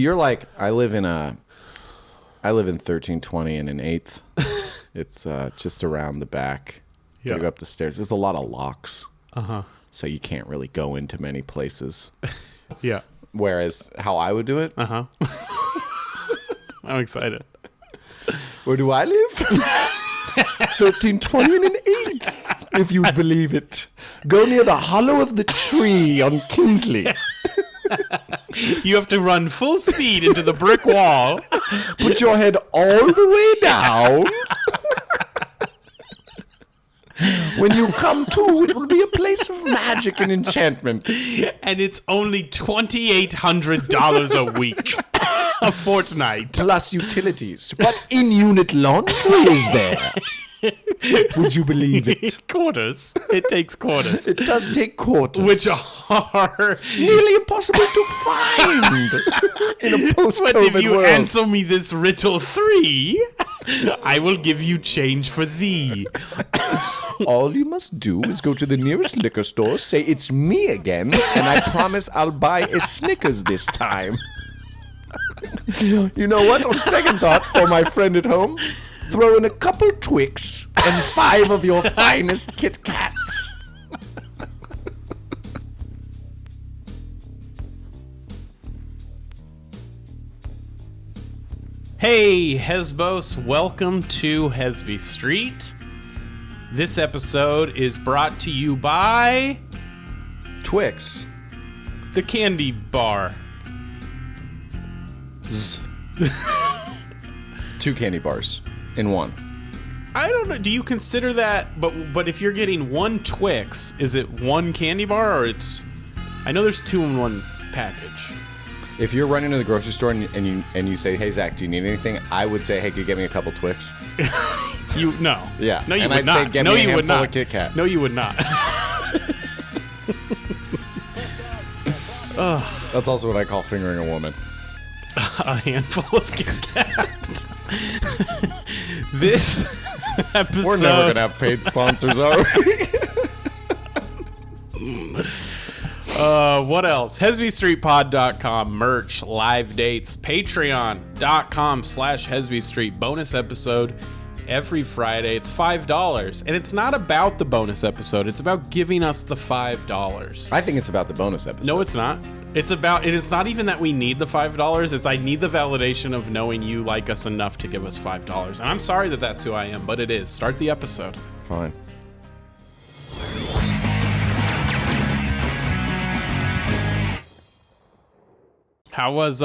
You're like, I live in 1320 and an eighth. It's just around the back. You gotta go up the stairs. There's a lot of locks. So you can't really go into many places. Yeah. Whereas how I would do it. I'm excited. Where do I live? 1320 and an eighth, if you would believe it. Go near the hollow of the tree on Kingsley. You have to run full speed into the brick wall. Put your head all the way down. When you come to, it will be a place of magic and enchantment. And it's only $2,800 a week. A fortnight. Plus utilities. But in-unit laundry is there. Would you believe it? Quarters. It takes quarters. It does take quarters. Which are nearly impossible to find in a post-COVID But if you world. answer me this riddle 3, I will give you change for thee. All you must do is go to the nearest liquor store, say it's me again, and I promise I'll buy a Snickers this time. You know what? On second thought, for my friend at home, throw in a couple Twix and 5 of your finest Kit Kats. Hey, Hesbos, welcome to Hesby Street. This episode is brought to you by Twix. the candy bar. 2 candy bars in one. I don't know. Do you consider that? But if you're getting 1 Twix, is it 1 candy bar or it's? I know there's 2 in 1 package. If you're running to the grocery store and you say, "Hey Zach, do you need anything?" I would say, "Hey, could you get me a couple Twix?" No. Yeah. No, you and would I'd not. say, "Get No, me a you would handful not. of Kit Kat." No, you would not. That's also what I call fingering a woman. A handful of Kit Kat. This episode. We're never gonna have paid sponsors, are we? What else? HesbyStreetPod.com, merch, live dates, Patreon.com/HesbyStreet, bonus episode every Friday. It's $5. And it's not about the bonus episode. It's about giving us the $5. I think it's about the bonus episode. No, it's not. It's about, and it's not even that we need the $5. It's I need the validation of knowing you like us enough to give us $5. And I'm sorry that that's who I am, but it is. Start the episode. Fine. How was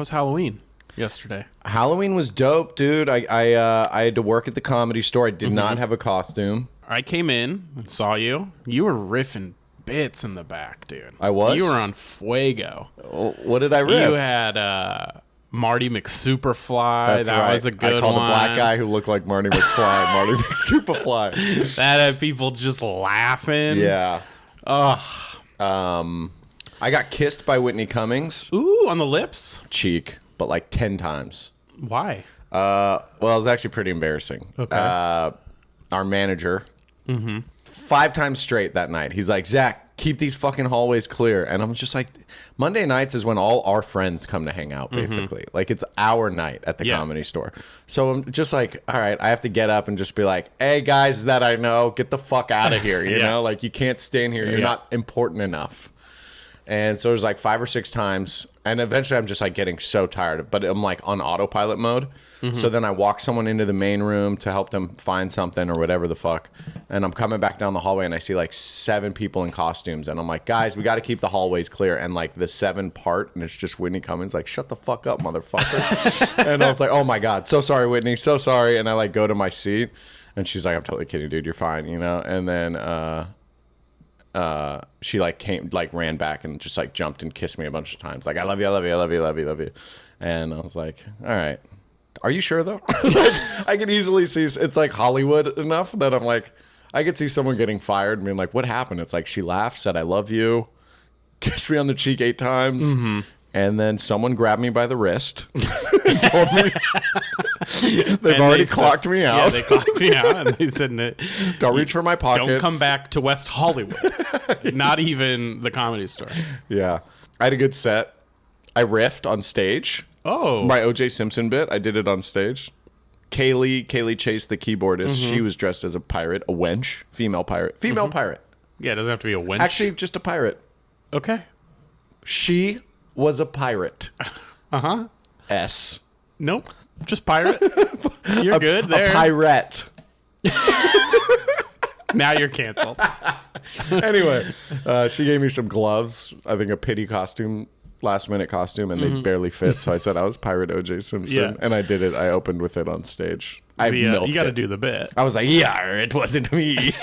Halloween yesterday? Halloween was dope, dude. I had to work at the Comedy Store. I did not have a costume. I came in and saw you. You were riffing bits in the back, dude. I was? You were on fuego. What did I riff? You had Marty McSuperfly. That's that right. was a good one. I called the black guy who looked like Marty McFly, Marty McSuperfly. That had people just laughing. Yeah. Ugh. I got kissed by Whitney Cummings. Ooh, on the lips? Cheek, but like 10 times. Why? Well, it was actually pretty embarrassing. Okay. Our manager, 5 times straight that night, he's like, "Zach, keep these fucking hallways clear." And I'm just like, Monday nights is when all our friends come to hang out, basically. Like, it's our night at the Comedy Store. So I'm just like, all right, I have to get up and just be like, "Hey, guys that I know, get the fuck out of here." You know? Like, you can't stand here. You're not important enough. And so it was like 5 or 6 times. And eventually I'm just like getting so tired. But I'm like on autopilot mode. So then I walk someone into the main room to help them find something or whatever the fuck. And I'm coming back down the hallway and I see like 7 people in costumes. And I'm like, "Guys, we got to keep the hallways clear." And like the 7 part and it's just Whitney Cummings like, "Shut the fuck up, motherfucker." And I was like, "Oh my God, so sorry, Whitney, so sorry." And I like go to my seat and she's like, "I'm totally kidding, dude. You're fine," you know? And then, she like ran back and just like jumped and kissed me a bunch of times. Like, "I love you, I love you, I love you, I love you, I love you." And I was like, all right. Are you sure though? Like, I could easily see it's like Hollywood enough that I'm like, I could see someone getting fired and being like, "What happened?" It's like she laughed, said, "I love you," kissed me on the cheek 8 times. And then someone grabbed me by the wrist and told me they've already clocked me out. Yeah, they clocked me out. And they said, "Don't reach for my pockets. Don't come back to West Hollywood." Not even the Comedy Store. Yeah. I had a good set. I riffed on stage. Oh. My O.J. Simpson bit, I did it on stage. Kaylee Chase, the keyboardist, she was dressed as a pirate, a wench, female pirate. Pirate. Yeah, it doesn't have to be a wench. Actually, just a pirate. Okay. She was a pirate. Uh-huh. S. Nope. Just pirate. You're good there. A pirate. Now you're canceled. Anyway, she gave me some gloves. I think a pity costume, last minute costume, and they barely fit. So I said I was Pirate O.J. Simpson, and I did it. I opened with it on stage. I milked you got to it. do the bit. I was like, yeah, it wasn't me.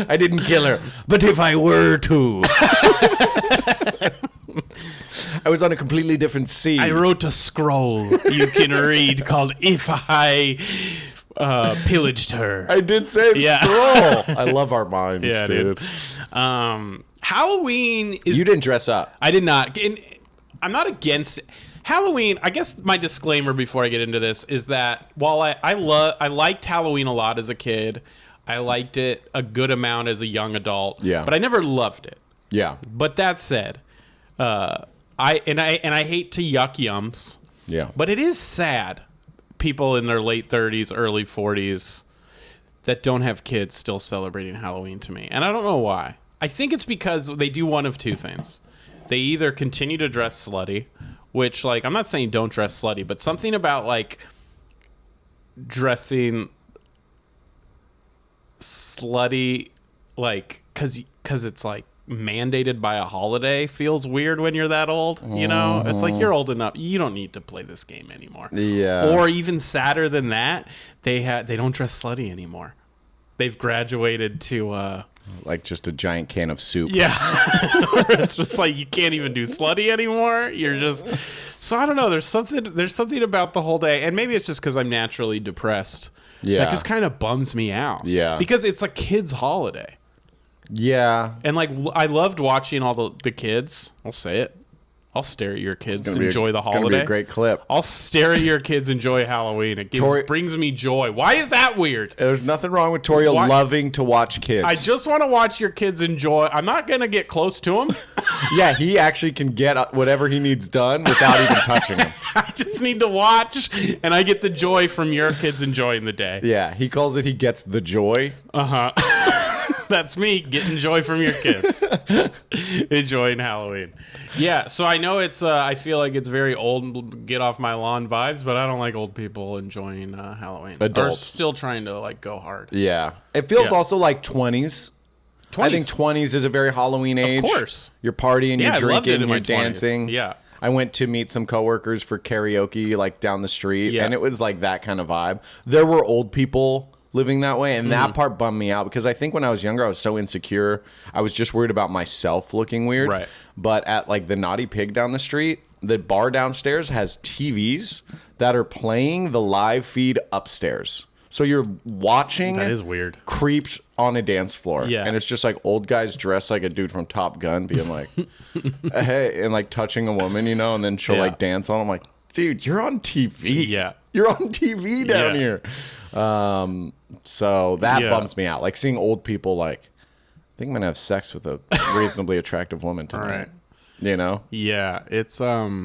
I didn't kill her, but if I were to. I was on a completely different scene. I wrote a scroll you can read called If I Pillaged Her. I did say scroll. I love our minds, dude. Halloween is... You didn't dress up. I did not. And I'm not against Halloween. I guess my disclaimer before I get into this is that while I liked Halloween a lot as a kid, I liked it a good amount as a young adult. Yeah. But I never loved it. Yeah. But that said, I hate to yuck yums. Yeah. But it is sad. People in their late 30s, early 40s that don't have kids still celebrating Halloween to me. And I don't know why. I think it's because they do one of two things. They either continue to dress slutty, which, like, I'm not saying don't dress slutty, but something about, like, dressing slutty, like, because it's, like, mandated by a holiday feels weird when you're that old, you know? It's like, you're old enough. You don't need to play this game anymore. Yeah. Or even sadder than that, they don't dress slutty anymore. They've graduated to... like just a giant can of soup. Yeah. It's just like you can't even do slutty anymore. You're just... So I don't know. There's something about the whole day. And maybe it's just because I'm naturally depressed. Yeah. That just kind of bums me out. Yeah. Because it's a kid's holiday. Yeah. And like I loved watching all the kids. I'll say it. I'll stare at your kids enjoy the holiday. It's going to be a great clip. I'll stare at your kids enjoy Halloween. It brings me joy. Why is that weird? There's nothing wrong with Torio loving to watch kids. I just want to watch your kids enjoy. I'm not going to get close to them. Yeah, he actually can get whatever he needs done without even touching them. I just need to watch, and I get the joy from your kids enjoying the day. Yeah, he calls it he gets the joy. Uh-huh. That's me getting joy from your kids. Enjoying Halloween. Yeah, so I know it's, I feel like it's very old, get off my lawn vibes, but I don't like old people enjoying Halloween. Adults. Or still trying to, like, go hard. Yeah. It feels also like 20s. 20s. I think 20s is a very Halloween age. Of course. You're partying, Yeah, you're I loved it drinking, in you're my 20s. dancing. Yeah. I went to meet some coworkers for karaoke, like, down the street, and it was like that kind of vibe. There were old people living that way, and that part bummed me out because I think when I was younger I was so insecure. I was just worried about myself looking weird. Right. But at like the Naughty Pig down the street, the bar downstairs has TVs that are playing the live feed upstairs. So you're watching That is weird. creeps on a dance floor. Yeah. And it's just like old guys dressed like a dude from Top Gun being like, hey, and like touching a woman, you know, and then she'll like dance on. I'm like, dude, you're on TV. Yeah. You're on TV down here. So that bums me out. Like seeing old people like, I think I'm gonna have sex with a reasonably attractive woman tonight. Right. You know? Yeah, it's Not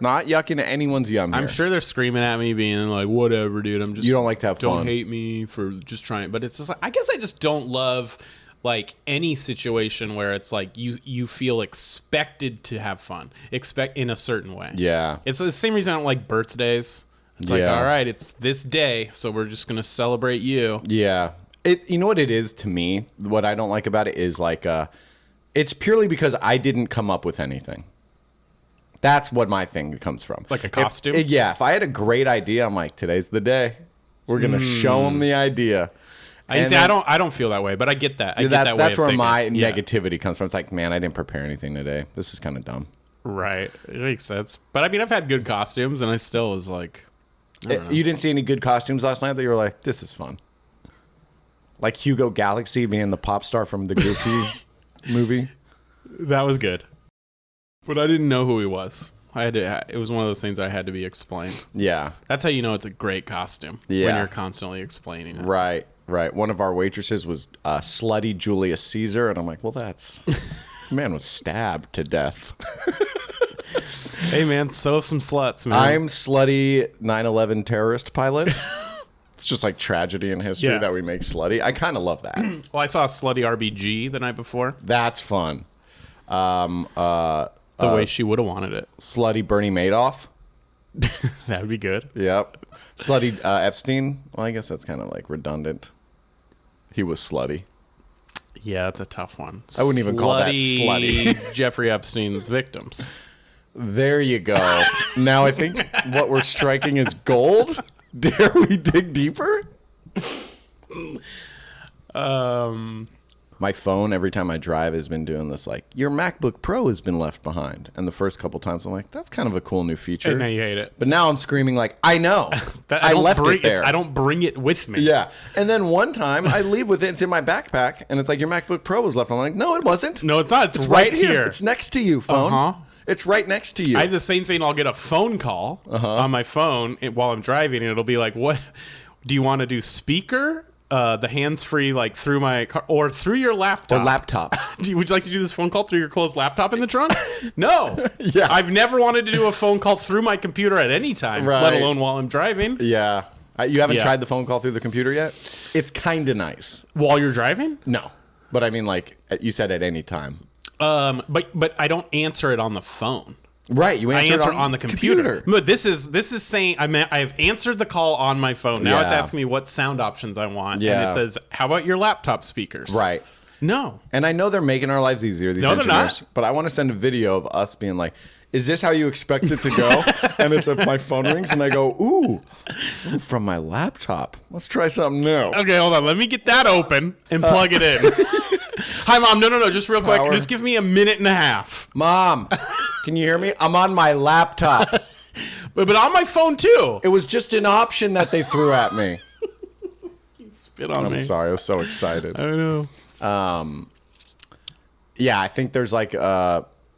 yucking to anyone's yum here. I'm sure they're screaming at me being like, whatever, dude. I'm just You don't like to have don't fun. hate me for just trying. But it's just like, I guess I just don't love like any situation where it's like you feel expected to have fun. Expect in a certain way. Yeah. It's the same reason I don't like birthdays. It's like, all right, it's this day, so we're just gonna celebrate you. Yeah. You know what it is to me? What I don't like about it is like it's purely because I didn't come up with anything. That's what my thing comes from. Like a costume? If I had a great idea, I'm like, today's the day. We're gonna show them the idea. I don't feel that way, but I get that. I get that way that's of where thinking. my negativity comes from. It's like, man, I didn't prepare anything today. This is kind of dumb. Right. It makes sense. But I mean, I've had good costumes, and I still was like, You didn't see any good costumes last night that you were like, this is fun. Like Hugo Galaxy being the pop star from the Goofy movie. that was good. But I didn't know who he was. It was one of those things I had to be explained. Yeah. That's how you know it's a great costume. Yeah. When you're constantly explaining it. Right. One of our waitresses was slutty Julius Caesar, and I'm like, well, that's... man was stabbed to death. Hey, man, sew some sluts, man. I'm slutty 9/11 terrorist pilot. It's just like tragedy in history that we make slutty. I kind of love that. Well, I saw a slutty RBG the night before. That's fun. The way she would have wanted it. Slutty Bernie Madoff. That would be good. Yep. Slutty Epstein. Well, I guess that's kind of like redundant. He was slutty. Yeah, that's a tough one. I wouldn't even call that slutty. Jeffrey Epstein's victims. There you go. Now I think what we're striking is gold. Dare we dig deeper? My phone, every time I drive, has been doing this, like, your MacBook Pro has been left behind. And the first couple times, I'm like, that's kind of a cool new feature. And now you hate it. But now I'm screaming, like, I know. I left it there. I don't bring it with me. Yeah. And then one time, I leave with it. It's in my backpack. And it's like, your MacBook Pro was left. I'm like, no, it wasn't. No, it's not. It's right here. It's next to you, phone. Uh-huh. It's right next to you. I have the same thing. I'll get a phone call on my phone while I'm driving, and it'll be like, what? Do you want to do speaker? The hands-free, like, through my car, or through your laptop. Or laptop. Would you like to do this phone call through your closed laptop in the trunk? No. Yeah. I've never wanted to do a phone call through my computer at any time, let alone while I'm driving. Yeah. You haven't tried the phone call through the computer yet? It's kind of nice. While you're driving? No. But I mean, like, you said at any time. But I don't answer it on the phone. Right, you answer I it answer on the computer. But this is saying I have answered the call on my phone. Now it's asking me what sound options I want. Yeah. And it says, how about your laptop speakers? Right. No. And I know they're making our lives easier, these engineers. They're not. But I want to send a video of us being like, is this how you expect it to go? And it's my phone rings and I go, ooh, from my laptop. Let's try something new. Okay, hold on. Let me get that open and plug it in. Hi, Mom. No. Just real quick. Just give me a minute and a half. Mom, can you hear me? I'm on my laptop. But on my phone, too. It was just an option that they threw at me. You spit on me. I'm sorry. I was so excited. I know. Yeah, I think there's like,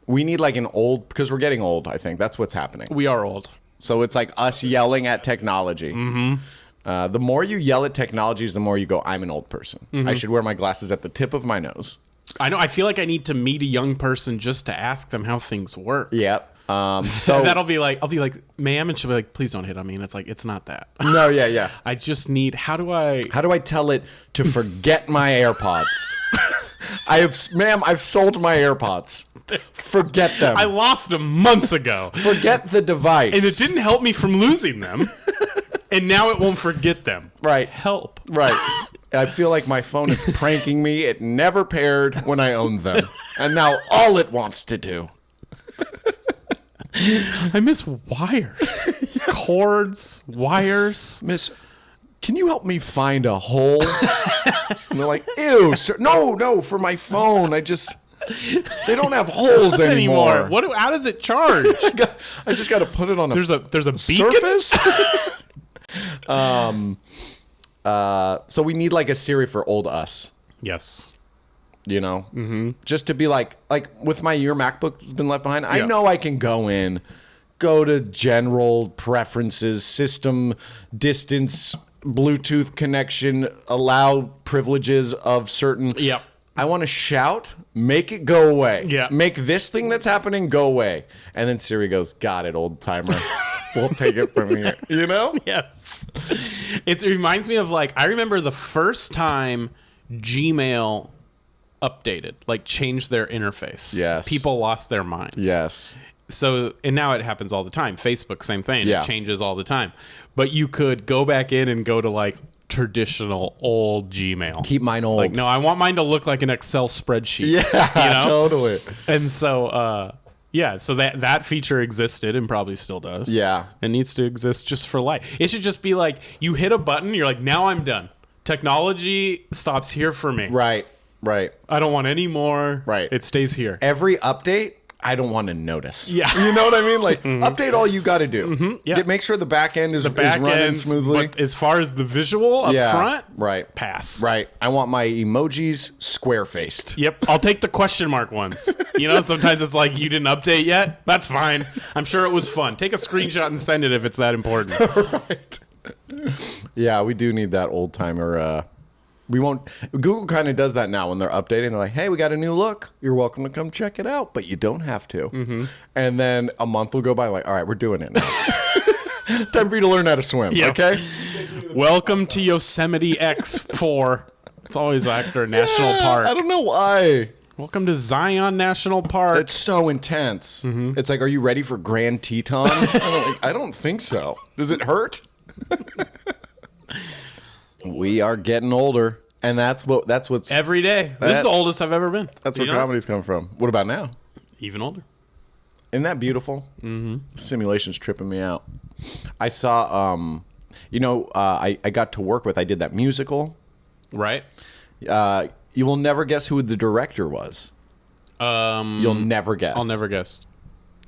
we need like an old, because we're getting old, I think. That's what's happening. We are old. So it's like us yelling at technology. Mm-hmm. The more you yell at technologies, the more you go, I'm an old person. Mm-hmm. I should wear my glasses at the tip of my nose. I know. I feel like I need to meet a young person just to ask them how things work. Yep. So I'll be like, ma'am, and she'll be like, please don't hit on me. And it's like, it's not that. No, yeah. I just need, how do I tell it to forget my AirPods? I've sold my AirPods. Forget them. I lost them months ago. Forget the device. And it didn't help me from losing them. And now it won't forget them. Right. Help. Right. I feel like my phone is pranking me. It never paired when I owned them. And now all it wants to do. I miss wires. Cords, wires. Miss, can you help me find a hole? And they're like, ew, sir. No, for my phone. They don't have holes anymore. How does it charge? I just got to put it on there's a beacon? surface. So we need like a Siri for old us. Yes. You know? Mm-hmm. Just to be like with your MacBook's been left behind, I know I can go to general preferences, system, distance, Bluetooth connection, allow privileges of certain. Yep. I want to shout, make it go away. Yeah. Make this thing that's happening go away. And then Siri goes, got it, old timer. We'll take it from here. You know? Yes. It reminds me of I remember the first time Gmail updated, changed their interface. Yes. People lost their minds. Yes. So, and now it happens all the time. Facebook, same thing. Yeah. It changes all the time. But you could go back in and go to traditional old Gmail. Keep mine old. No, I want mine to look like an Excel spreadsheet. Yeah, totally. And so, so that feature existed and probably still does. Yeah. It needs to exist just for life. It should just be you hit a button, you're like, now I'm done. Technology stops here for me. Right. I don't want any more. Right. It stays here. Every update, I don't want to notice. Yeah. You know what I mean? Update all you got to do. Mm-hmm. Yeah. Make sure the back end is running smoothly. But as far as the visual up front, right. Pass. Right. I want my emojis square-faced. Yep. I'll take the question mark ones. Sometimes it's you didn't update yet. That's fine. I'm sure it was fun. Take a screenshot and send it if it's that important. Right. Yeah, we do need that old-timer We won't. Google kind of does that now when they're updating. They're like, hey, we got a new look. You're welcome to come check it out, but you don't have to. Mm-hmm. And then a month will go by, like, all right, we're doing it now. Time for you to learn how to swim, okay? Welcome to Yosemite X4. It's always after a national park. I don't know why. Welcome to Zion National Park. It's so intense. Mm-hmm. It's like, are you ready for Grand Teton? I don't think so. Does it hurt? We are getting older, and that's what's every day. This is the oldest I've ever been. That's where comedy's come from. What about now? Even older. Isn't that beautiful? Mm-hmm. Simulation's tripping me out. I saw, I got to work with. I did that musical. Right. You will never guess who the director was. You'll never guess. I'll never guess.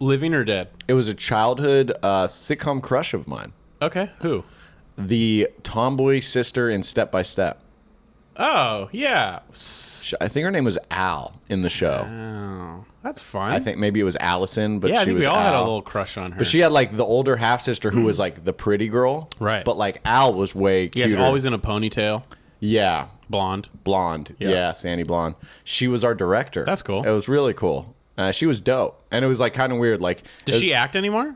Living or dead? It was a childhood sitcom crush of mine. Okay. Who? The tomboy sister in Step by Step. Oh, yeah. I think her name was Al in the show. Oh, that's fun. I think maybe it was Allison, but yeah, I think we all Al. had a little crush on her. But she had like the older half sister who was like the pretty girl. Right. But like Al was way cuter. Yeah, always in a ponytail. Yeah. Blonde. Yeah, Sandy Blonde. She was our director. That's cool. It was really cool. She was dope. And it was like kind of weird. Like, does she act anymore?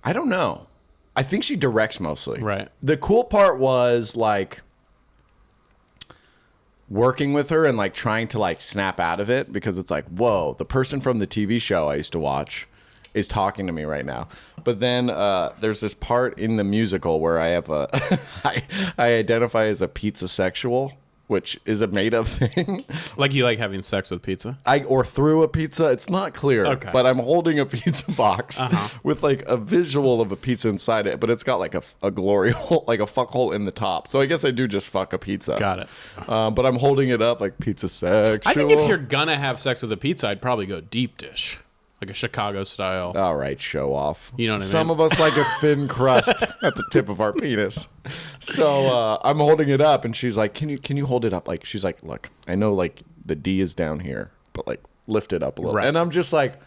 I don't know. I think she directs mostly. Right. The cool part was like working with her and like trying to like snap out of it, because it's like, whoa, the person from the TV show I used to watch is talking to me right now. But then there's this part in the musical where I have I identify as a pizza sexual, which is a made up thing. Like you like having sex with pizza? Or through a pizza. It's not clear. Okay. But I'm holding a pizza box with like a visual of a pizza inside it, but it's got like a glory hole, like a fuck hole in the top. So I guess I do just fuck a pizza. Got it. But I'm holding it up like pizza sexual. I think if you're gonna have sex with a pizza, I'd probably go deep dish. Like a Chicago style. All right, show off. You know what I mean? Some of us like a thin crust at the tip of our penis. So I'm holding it up, and she's like, "Can you hold it up?" Like, she's like, "Look, I know like the D is down here, but like lift it up a little." Right. And I'm just like,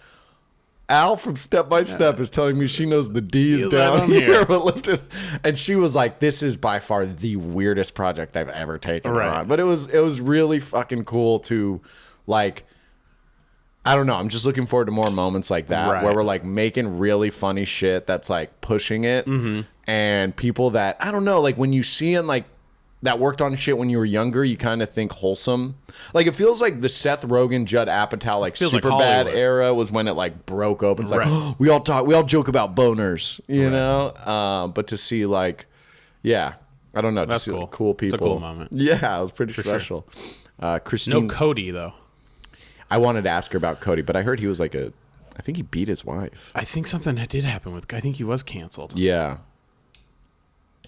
Al from Step by Step is telling me she knows the D is down here, but lift it. And she was like, "This is by far the weirdest project I've ever taken her on." But it was really fucking cool to like. I don't know. I'm just looking forward to more moments like that where we're like making really funny shit that's like pushing it, and people that I don't know, like when you see it like that worked on shit when you were younger, you kind of think wholesome. Like it feels like the Seth Rogen, Judd Apatow like super bad era was when it like broke open. It's like we all joke about boners, you know. But to see like, yeah, I don't know. That's to see cool. Like, cool people. It's a cool moment. Yeah, it was pretty special. Sure. Christine. No Cody though. I wanted to ask her about Cody, but I heard he was like I think he beat his wife. I think something that did happen with. I think he was canceled. Yeah.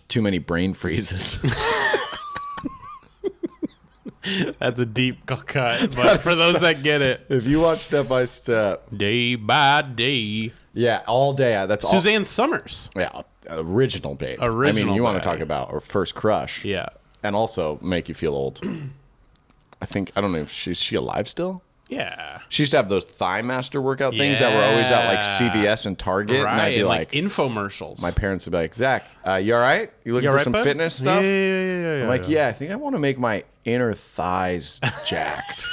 Too many brain freezes. That's a deep cut, but for those that get it, if you watch Step by Step, day by day, yeah, all day. That's Suzanne Summers. Yeah, original babe. I Original mean, you want to babe. talk about her first crush? Yeah, and also make you feel old. I don't know if she alive still. Yeah. She used to have those Thigh Master workout things that were always at like CVS and Target. Right. And I'd be like infomercials. My parents would be like, Zach, you all right? You looking for some bud? fitness stuff? Yeah. I'm like, yeah, I think I want to make my inner thighs jacked.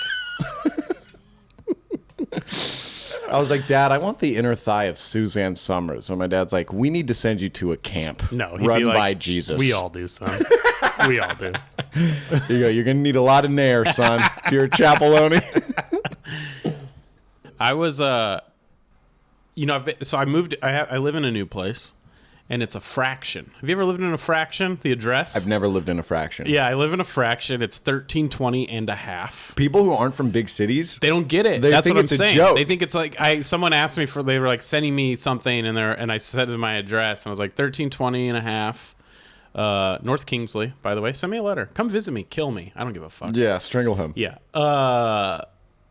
I was like, Dad, I want the inner thigh of Suzanne Summers. So my dad's like, we need to send you to a camp run by Jesus. We all do, son. We all do. Here you go. You're going to need a lot of nair, son, if you're a Chapaloni. I was, so I moved, I live in a new place, and it's a fraction. Have you ever lived in a fraction, the address? I've never lived in a fraction. Yeah, I live in a fraction. It's 1320 and a half. People who aren't from big cities, they don't get it. They That's think what I'm it's a saying. joke. They think it's like, someone asked me they were like sending me something, and I said my address, and I was like 1320 and a half. North Kingsley, by the way. Send me a letter. Come visit me. Kill me. I don't give a fuck. Yeah, strangle him. Yeah. But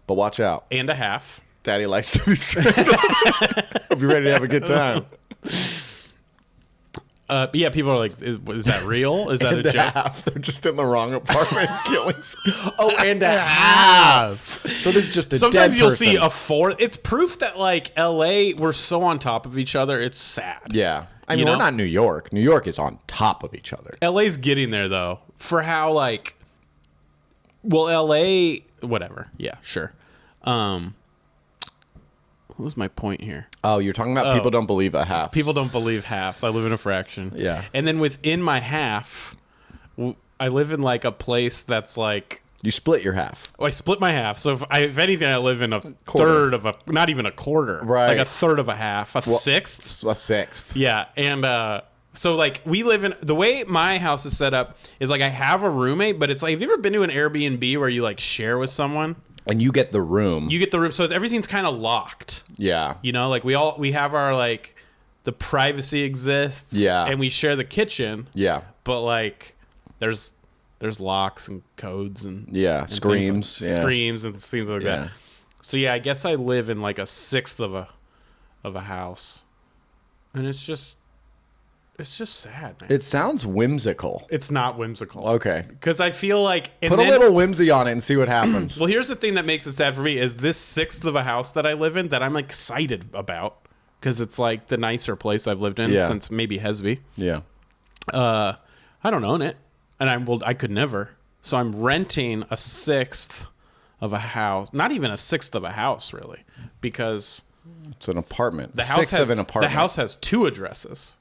watch out. And a half. Daddy likes to be strangled. Hope you're ready to have a good time. But yeah, people are like, is that real? Is that and a joke? Half. They're just in the wrong apartment killing. Oh, and a half. So this is just a Sometimes dead you'll person. see a fourth. It's proof that like LA, we're so on top of each other. It's sad. Yeah. I mean, You know? we're not New York. New York is on top of each other. LA's getting there though, for how like Well, L.A. Whatever. Yeah, sure. What was my point here? Oh, you're talking about people don't believe a half. People don't believe halves. I live in a fraction. Yeah. And then within my half, I live in like a place that's like... You split your half. Oh, I split my half. So if anything, I live in a Quarter. third of a... Not even a quarter. Right. Like a third of a half. A sixth. A sixth. Yeah. And so like we live in... The way my house is set up is like I have a roommate, but it's like... Have you ever been to an Airbnb where you like share with someone? And you get the room. You get the room. So everything's kind of locked. Yeah. You know, like we have our like... The privacy exists. Yeah. And we share the kitchen. Yeah. But like there's locks and codes and and screams, screams and things like that. So yeah, I guess I live in like a sixth of a house, and it's just sad, man. It sounds whimsical. It's not whimsical. Okay, because I feel like put a little whimsy on it and see what happens. Well, here's the thing that makes it sad for me is this sixth of a house that I live in that I'm excited about because it's like the nicer place I've lived in since maybe Hesby. Yeah. I don't own it. And I could never. So I'm renting a sixth of a house. Not even a sixth of a house, really. Because... It's an apartment. The house of an apartment. The house has 2 addresses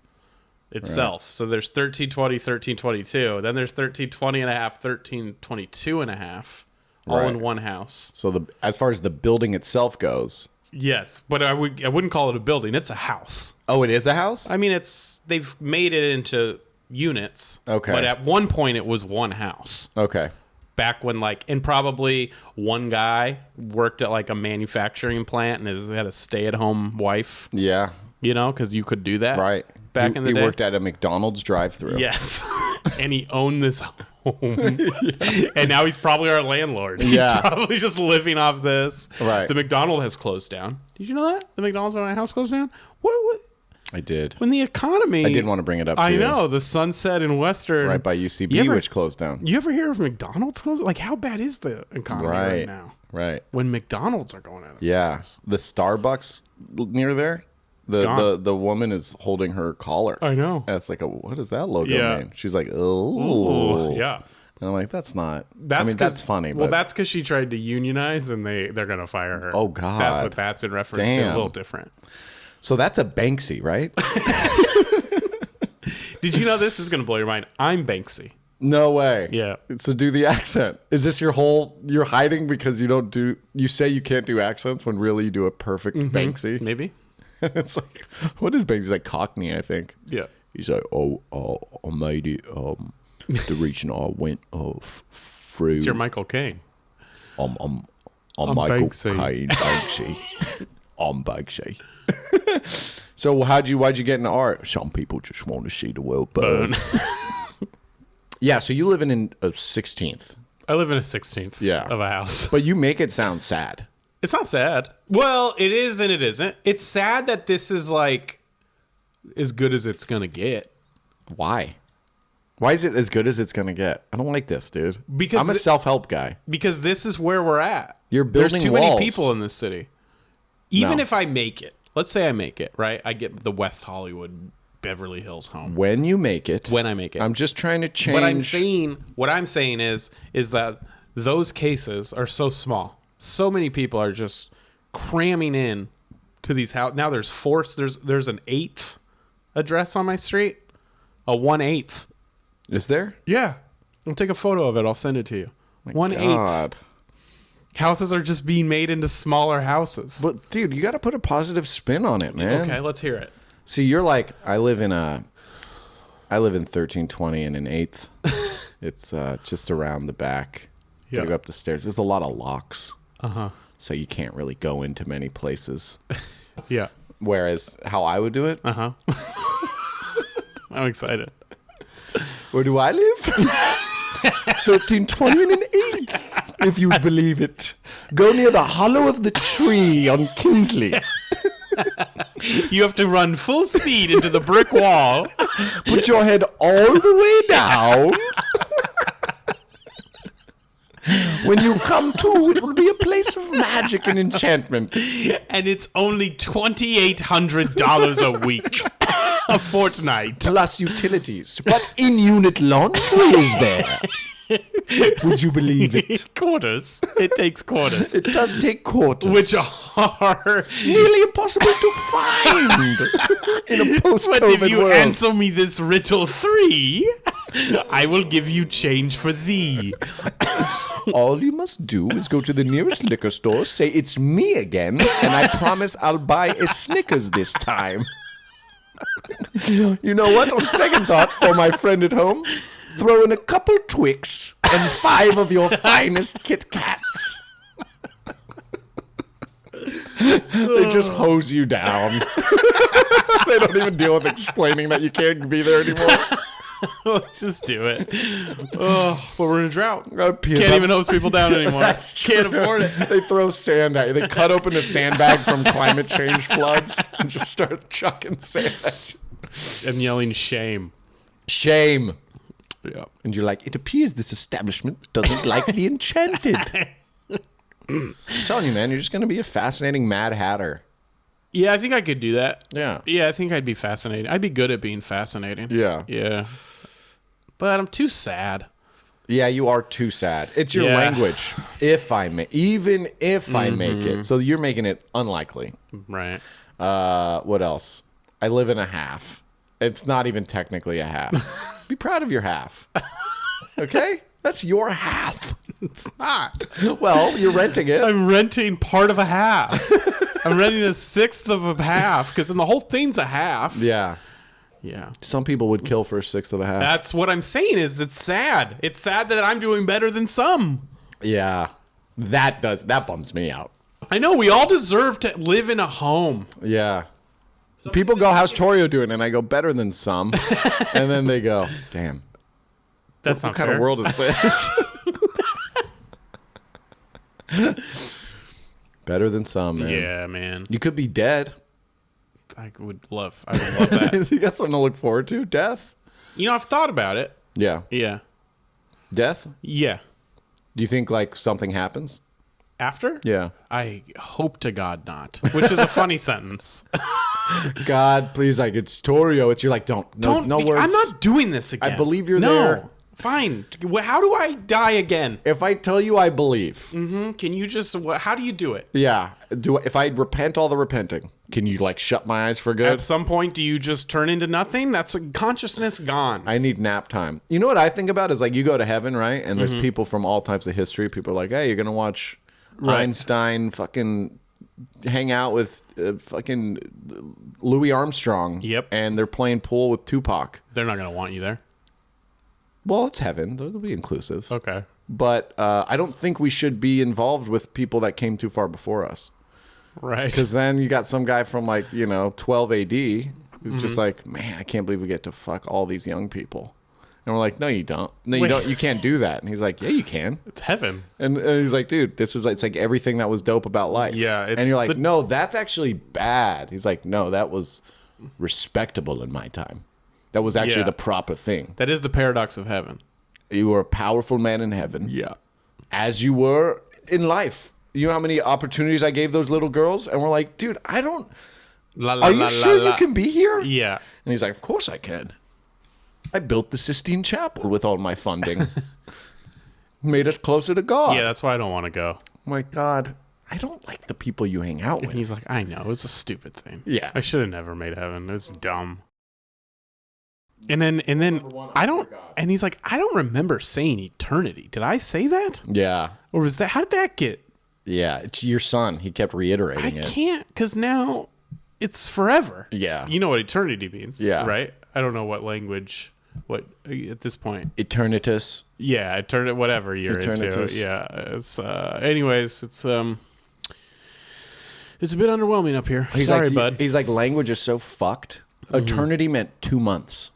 itself. Right. So there's 1320, 1322. Then there's 1320 and a half, 1322 and a half. All in one house. So as far as the building itself goes... Yes, but I wouldn't call it a building. It's a house. Oh, it is a house? I mean, they've made it into... units. Okay. But at one point it was one house. Okay. Back when and probably one guy worked at like a manufacturing plant and had a stay-at-home wife. Yeah. You know, because you could do that. Right. Back in the day. He worked at a McDonald's drive-thru. Yes. And he owned this home. And now he's probably our landlord. Yeah. He's probably just living off this. Right. The McDonald's has closed down. Did you know that? The McDonald's in my house closed down? What? I did. When the economy... I didn't want to bring it up to I you. know. The Sunset in Western... Right by UCB, which closed down. You ever hear of McDonald's closing? Like, how bad is the economy right now? Right. When McDonald's are going out of business. The Starbucks near there, the woman is holding her collar. I know. And it's like, what does that logo mean? She's like, oh. Yeah. And I'm like, that's not... that's funny. Well, that's because she tried to unionize, and they're going to fire her. Oh, God. That's what that's in reference to. A little different. So that's a Banksy, right? Did you know this is going to blow your mind? I'm Banksy. No way. Yeah. So do the accent. Is this you're hiding because you say you can't do accents when really you do a perfect Banksy? Maybe. It's like, what is Banksy? He's like Cockney, I think. Yeah. He's like, I made it. The reason I went through. It's your Michael Caine. I'm Michael Banksy. Caine Banksy. I'm Banksy. So why'd you get into art? Some people just want to see the world burn. Yeah, so you live in a 16th. I live in a 16th of a house. But you make it sound sad. It's not sad. Well, it is and it isn't. It's sad that this is like as good as it's going to get. Why? Why is it as good as it's going to get? I don't like this, dude. Because I'm a self-help guy. Because this is where we're at. You're building There's too walls. many people in this city. Even if I make it, let's say I make it, right? I get the West Hollywood, Beverly Hills home. When you make it. When I make it. I'm just trying to change. What I'm saying is that those cases are so small. So many people are just cramming in to these houses. Now there's there's an 8th address on my street. A 1/8. Is there? Yeah. I'll take a photo of it. I'll send it to you. 1/8. Houses are just being made into smaller houses. But dude, you got to put a positive spin on it, man. Okay, let's hear it. See, you're like, I live in 1320 and an 8th. It's just around the back. You gotta go up the stairs. There's a lot of locks. So you can't really go into many places. Yeah. Whereas how I would do it. I'm excited. Where do I live? 1320 and an 8th. If you would believe it. Go near the hollow of the tree on Kingsley. You have to run full speed into the brick wall. Put your head all the way down. When you come to, it will be a place of magic and enchantment. And it's only $2,800 a week. A fortnight. Plus utilities. But in-unit laundry is there. Would you believe it? Quarters. It takes quarters. It does take quarters. Which are nearly impossible to find in a post-COVID But if you world. answer me this riddle 3, I will give you change for thee. All you must do is go to the nearest liquor store, say it's me again, and I promise I'll buy a Snickers this time. You know what? On second thought, for my friend at home, throw in a couple Twix and 5 of your finest Kit Kats. They just hose you down. They don't even deal with explaining that you can't be there anymore. Let's just do it. Oh, but we're in a drought. Can't Can't even hose people down anymore. That's true. Can't afford it. They throw sand at you. They cut open a sandbag from climate change floods and just start chucking sand at you. And yelling shame. Shame. Yeah. And you're like, it appears this establishment doesn't like the enchanted. I'm telling you, man, you're just going to be a fascinating Mad Hatter. Yeah, I think I could do that. Yeah. Yeah, I think I'd be fascinating. I'd be good at being fascinating. Yeah. Yeah. But I'm too sad. Yeah, you are too sad. It's your Yeah. language. Even if I make it. So you're making it unlikely. Right. What else? I live in a half. It's not even technically a half. Be proud of your half. Okay? That's your half. It's not. Well, you're renting it. I'm renting part of a half. I'm renting a sixth of a half because then the whole thing's a half. Yeah. Yeah. Some people would kill for a sixth of a half. That's what I'm saying is it's sad. It's sad that I'm doing better than some. Yeah. That bums me out. I know we all deserve to live in a home. Yeah. People go, how's Torio doing? And I go, better than some. And then they go, damn. That's What not kind fair. of world is this? Better than some, man. Yeah, man. You could be dead. I would love that. You got something to look forward to? Death? You know, I've thought about it. Yeah. Yeah. Death? Yeah. Do you think like something happens? After? Yeah. I hope to God not. Which is a funny sentence. God, please, like it's Torio. You're like, no words. I'm not doing this again. I believe you're no. there. Fine. How do I die again? If I tell you I believe, Can you just? How do you do it? yeah. If I repent all the repenting, can you like shut my eyes for good? At some point, do you just turn into nothing? That's consciousness gone. I need nap time. You know what I think about is like you go to heaven, right? And there's people from all types of history. People are like, hey, you're gonna watch Einstein fucking hang out with fucking Louis Armstrong. Yep. And they're playing pool with Tupac. They're not going to want you there. Well, it's heaven. They'll be inclusive. Okay. But I don't think we should be involved with people that came too far before us. Right. Because then you got some guy from like, 12 AD who's just like, man, I can't believe we get to fuck all these young people. And we're like, no, you don't. No, you Wait. don't. You can't do that. And he's like, yeah, you can. It's heaven. And he's like, dude, it's like everything that was dope about life. Yeah, and it's you're like, no, that's actually bad. He's like, no, that was respectable in my time. That was actually Yeah. the proper thing. That is the paradox of heaven. You were a powerful man in heaven. Yeah. As you were in life. You know how many opportunities I gave those little girls? And we're like, dude, I don't... Are you sure you can be here? Yeah. And he's like, of course I can. I built the Sistine Chapel with all my funding. Made us closer to God. Yeah, that's why I don't want to go. I'm like, God, I don't like the people you hang out And with. he's like, I know, it was a stupid thing. Yeah. I should have never made heaven. It was dumb. And then I don't, and he's like, I don't remember saying eternity. Did I say that? Yeah. Or was that, how did that get? Yeah. It's your son. He kept reiterating I it. can't, because now it's forever. Yeah. You know what eternity means. Yeah. Right? I don't know what language, at this point. Eternitus. Yeah, I turned it whatever you're into. Eternitus. Yeah. It's anyways, it's a bit underwhelming up here. Sorry, bud. He's like, language is so fucked. Eternity meant 2 months.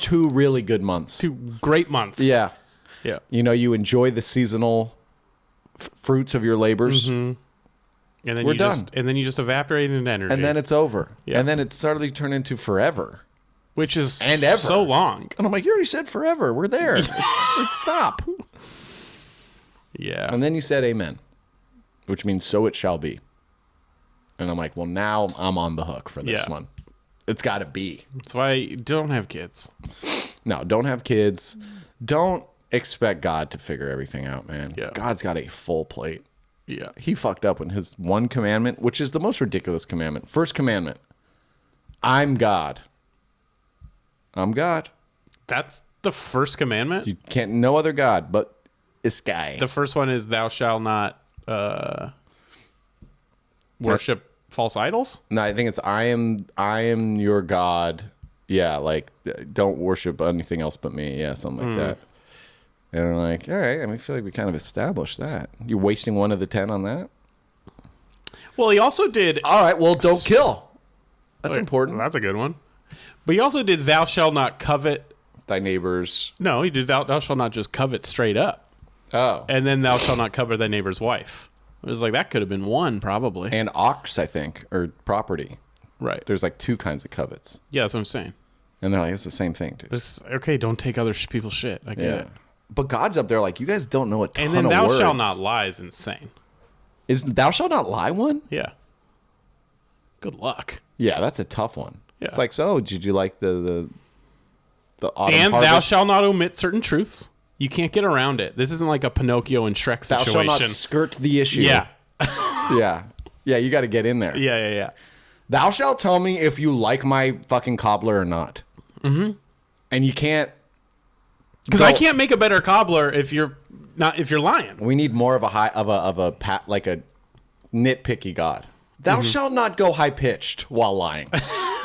2 really good months. 2 great months. Yeah. Yeah. You enjoy the seasonal fruits of your labors. And then We're you done. And then you just evaporate into energy. And then it's over. Yeah. And then it suddenly turned into forever. which is And ever. so long. And I'm like, you already said forever. We're there. Stop. Yeah. And then you said amen, which means so it shall be. And I'm like, well, now I'm on the hook for this Yeah. one. It's got to be. That's why you don't have kids. No, don't have kids. Don't expect God to figure everything out, man. Yeah. God's got a full plate. Yeah. He fucked up in his one commandment, which is the most ridiculous commandment. First commandment. I'm God. I'm God. That's the first commandment? You can't no other God but this guy. The first one is thou shalt not worship false idols? No, I think it's I am your God. Yeah, like don't worship anything else but me. Yeah, something like that. And I'm like, all right, I feel like we kind of established that. You're wasting one of the 10 on that? Well, he also did... All right, well, don't kill. That's important. That's a good one. But he also did thou shalt not covet... Thy neighbors. No, he did thou shalt not just covet straight up. Oh. And then thou shalt not covet thy neighbor's wife. It was like, that could have been one, probably. And ox, I think, or property. Right. There's like 2 kinds of covets. Yeah, that's what I'm saying. And they're like, it's the same thing, dude. It's, okay, don't take other people's shit. I get it. But God's up there like, you guys don't know a ton of And then words. thou shalt not lie is insane. Is thou shalt not lie one? Yeah. Good luck. Yeah, that's a tough one. Yeah. It's like, so did you like the autumn And thou harvest? shalt not omit certain truths. You can't get around it. This isn't like a Pinocchio and Shrek Thou situation. shalt not skirt the issue. Yeah. Yeah. Yeah, you got to get in there. Yeah. Thou shalt tell me if you like my fucking cobbler or not. Mm-hmm. And you can't. Because I can't make a better cobbler if you're lying. We need more of a like a nitpicky God. Thou shalt not go high pitched while lying.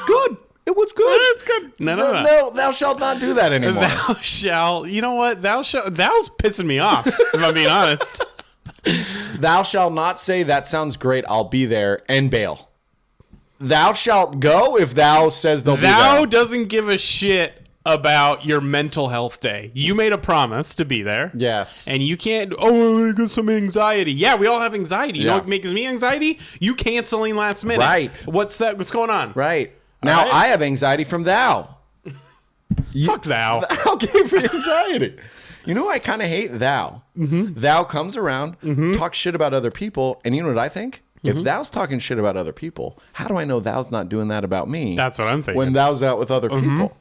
Good. It was good. It's good. No, thou shalt not do that anymore. Thou shalt. You know what? Thou's pissing me off. If I'm being honest. Thou shalt not say that sounds great. I'll be there and bail. Thou shalt go if thou says they'll be there. Thou doesn't give a shit about your mental health day. You made a promise to be there. Yes. And you can't, I got some anxiety. Yeah, we all have anxiety. You know Yeah. what makes me anxiety? You canceling last minute. Right. What's going on? Right. Now right. I have anxiety from thou. Fuck thou. Thou gave me anxiety. You know, I kind of hate thou. Mm-hmm. Thou comes around, talks shit about other people, and you know what I think? If thou's talking shit about other people, how do I know thou's not doing that about me? That's what I'm thinking. When thou's out with other people.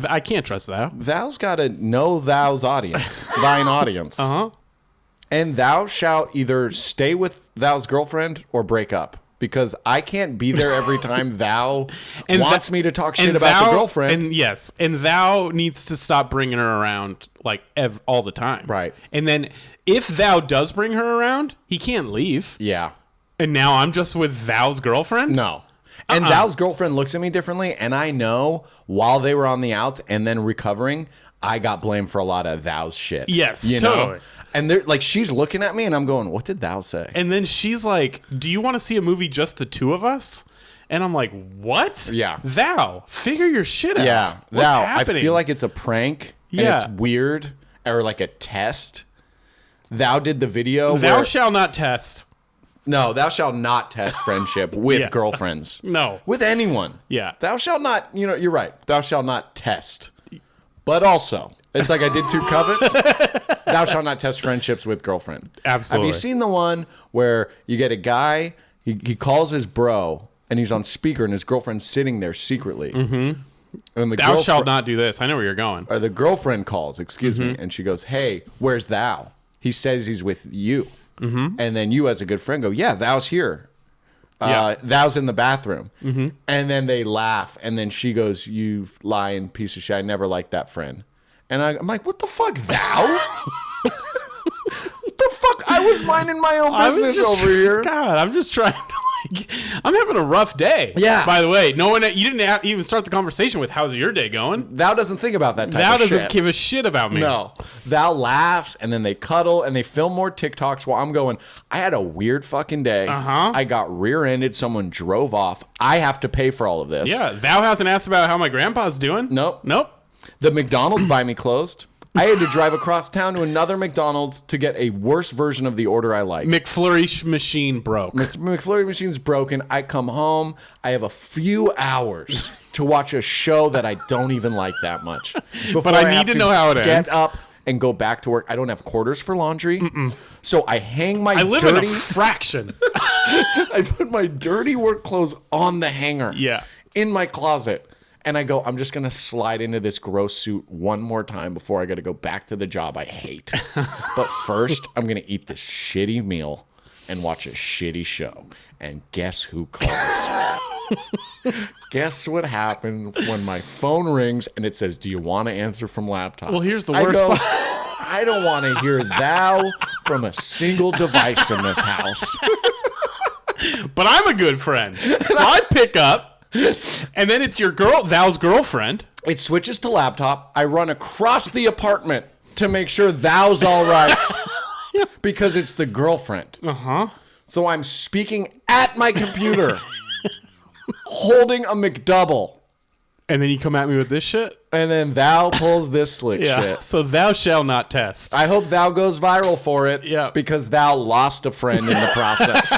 I can't trust thou. Thou's got to know thou's audience, thine audience. Uh-huh. And thou shalt either stay with thou's girlfriend or break up. Because I can't be there every time thou wants me to talk shit about the girlfriend. And yes, and thou needs to stop bringing her around like all the time. Right. And then if thou does bring her around, he can't leave. Yeah. And now I'm just with thou's girlfriend? No. And thou's girlfriend looks at me differently, and I know while they were on the outs and then recovering, I got blamed for a lot of thou's shit. Yes, you totally. know? And they're like, she's looking at me, and I'm going, "What did thou say?" And then she's like, "Do you want to see a movie just the two of us?" And I'm like, "What?" Yeah. Thou, figure your shit out. Yeah, What's thou. happening? I feel like it's a prank. Yeah. And it's weird, or like a test. Thou did the video. Thou shalt not test. No, thou shalt not test friendship with girlfriends. No. With anyone. Yeah. Thou shalt not, you're right. Thou shalt not test. But also, it's like I did 2 covets. Thou shalt not test friendships with girlfriend. Absolutely. Have you seen the one where you get a guy, he calls his bro, and he's on speaker, and his girlfriend's sitting there secretly. Mm-hmm. And Thou shalt not do this. I know where you're going. Or the girlfriend calls, excuse me, and she goes, "Hey, where's thou?" He says he's with you. Mm-hmm. And then you, as a good friend, go, "Yeah, thou's here. Thou's in the bathroom." Mm-hmm. And then they laugh. And then she goes, "You lying piece of shit. I never liked that friend." And I'm like, "What the fuck, thou?" What the fuck? I was minding my own business over here. God, I'm just trying to I'm having a rough day. Yeah. By the way, no one, you didn't even start the conversation with "How's your day going?" Thou doesn't think about that type Thou of shit. doesn't give a shit about me. No. Thou laughs, and then they cuddle, and they film more TikToks while I'm going, I had a weird fucking day. Uh-huh. I got rear-ended. Someone drove off. I have to pay for all of this. Yeah. Thou hasn't asked about how my grandpa's doing. Nope. Nope. The McDonald's by me closed. I had to drive across town to another McDonald's to get a worse version of the order I like. McFlurry machine broke. McFlurry machine's broken. I come home. I have a few hours to watch a show that I don't even like that much. But I need to know how it get ends. Get up and go back to work. I don't have quarters for laundry. So I hang my I live dirty... in a fraction. I put my dirty work clothes on the hanger. Yeah. In my closet. And I go, I'm just going to slide into this gross suit one more time before I got to go back to the job I hate. But first, I'm going to eat this shitty meal and watch a shitty show. And guess who calls? Guess what happened when my phone rings and it says, do you want to answer from laptop? Well, here's the worst part. I don't want to hear thou from a single device in this house. But I'm a good friend. So I pick up, and then it's your thou's girlfriend. It switches to laptop. I run across the apartment to make sure thou's all right. Because it's the girlfriend. Uh-huh. So I'm speaking at my computer, holding a McDouble. And then you come at me with this shit? And then thou pulls this slick shit. So thou shall not test. I hope thou goes viral for it. Yeah. Because thou lost a friend in the process.